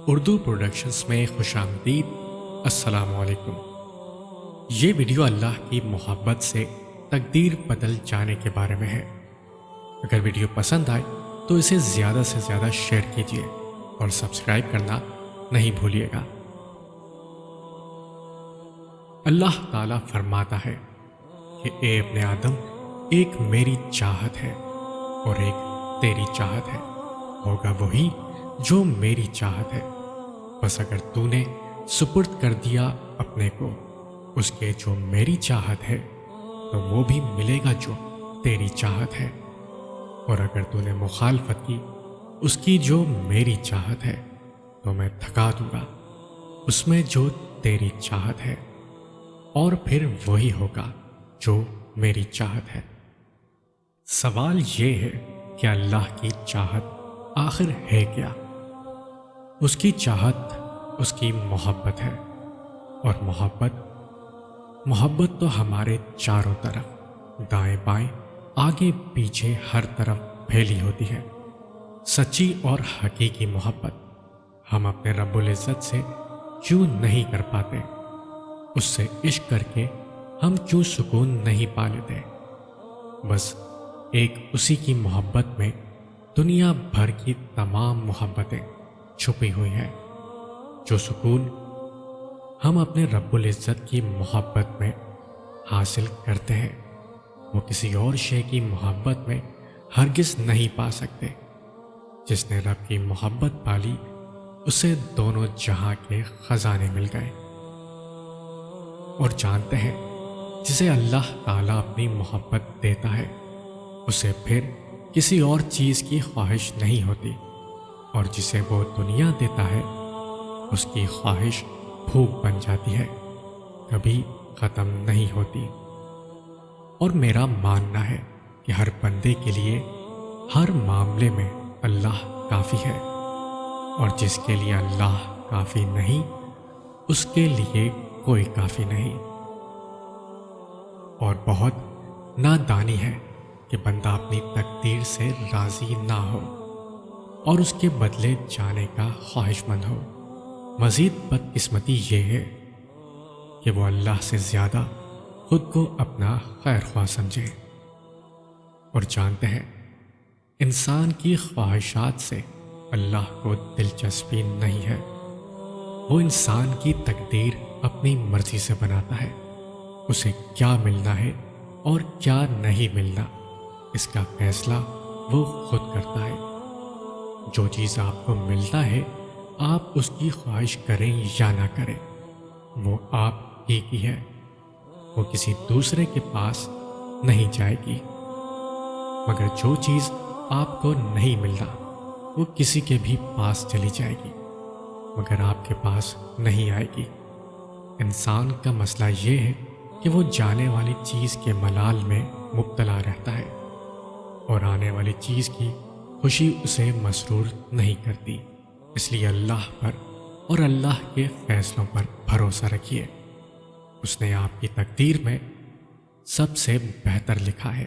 Urdu productions میں خوش آمدید۔ السلام علیکم۔ یہ ویڈیو اللہ کی محبت سے تقدیر بدل جانے کے بارے میں ہے۔ اگر ویڈیو پسند آئے تو اسے زیادہ سے زیادہ شیئر کیجیے اور سبسکرائب کرنا نہیں بھولیے گا۔ اللہ تعالیٰ فرماتا ہے کہ اے ابن آدم، ایک میری چاہت ہے اور ایک تیری چاہت ہے، ہوگا وہی جو میری چاہت ہے، بس اگر تو نے سپرد کر دیا اپنے کو اس کے جو میری چاہت ہے تو وہ بھی ملے گا جو تیری چاہت ہے، اور اگر تو نے مخالفت کی اس کی جو میری چاہت ہے تو میں تھکا دوں گا اس میں جو تیری چاہت ہے، اور پھر وہی ہوگا جو میری چاہت ہے۔ سوال یہ ہے کہ اللہ کی چاہت آخر ہے کیا؟ اس کی چاہت اس کی محبت ہے، اور محبت تو ہمارے چاروں طرف، دائیں بائیں، آگے پیچھے، ہر طرف پھیلی ہوتی ہے۔ سچی اور حقیقی محبت ہم اپنے رب العزت سے کیوں نہیں کر پاتے؟ اس سے عشق کر کے ہم کیوں سکون نہیں پا لیتے؟ بس ایک اسی کی محبت میں دنیا بھر کی تمام محبتیں چھپی ہوئی ہیں۔ جو سکون ہم اپنے رب العزت کی محبت میں حاصل کرتے ہیں وہ کسی اور شے کی محبت میں ہرگز نہیں پا سکتے۔ جس نے رب کی محبت پالی اسے دونوں جہاں کے خزانے مل گئے۔ اور جانتے ہیں جسے اللہ تعالیٰ اپنی محبت دیتا ہے اسے پھر کسی اور چیز کی خواہش نہیں ہوتی، اور جسے وہ دنیا دیتا ہے اس کی خواہش بھوک بن جاتی ہے، کبھی ختم نہیں ہوتی۔ اور میرا ماننا ہے کہ ہر بندے کے لیے ہر معاملے میں اللہ کافی ہے، اور جس کے لیے اللہ کافی نہیں اس کے لیے کوئی کافی نہیں۔ اور بہت نادانی ہے کہ بندہ اپنی تقدیر سے راضی نہ ہو اور اس کے بدلے جانے کا خواہش مند ہو۔ مزید بدقسمتی یہ ہے کہ وہ اللہ سے زیادہ خود کو اپنا خیر خواہ سمجھے۔ اور جانتے ہیں انسان کی خواہشات سے اللہ کو دلچسپی نہیں ہے۔ وہ انسان کی تقدیر اپنی مرضی سے بناتا ہے، اسے کیا ملنا ہے اور کیا نہیں ملنا اس کا فیصلہ وہ خود کرتا ہے۔ جو چیز آپ کو ملتا ہے آپ اس کی خواہش کریں یا نہ کریں وہ آپ ہی کی ہے، وہ کسی دوسرے کے پاس نہیں جائے گی۔ مگر جو چیز آپ کو نہیں ملنا وہ کسی کے بھی پاس چلی جائے گی مگر آپ کے پاس نہیں آئے گی۔ انسان کا مسئلہ یہ ہے کہ وہ جانے والی چیز کے ملال میں مبتلا رہتا ہے، اور آنے والی چیز کی خوشی اسے مسرور نہیں کرتی۔ اس لیے اللہ پر اور اللہ کے فیصلوں پر بھروسہ رکھیے، اس نے آپ کی تقدیر میں سب سے بہتر لکھا ہے۔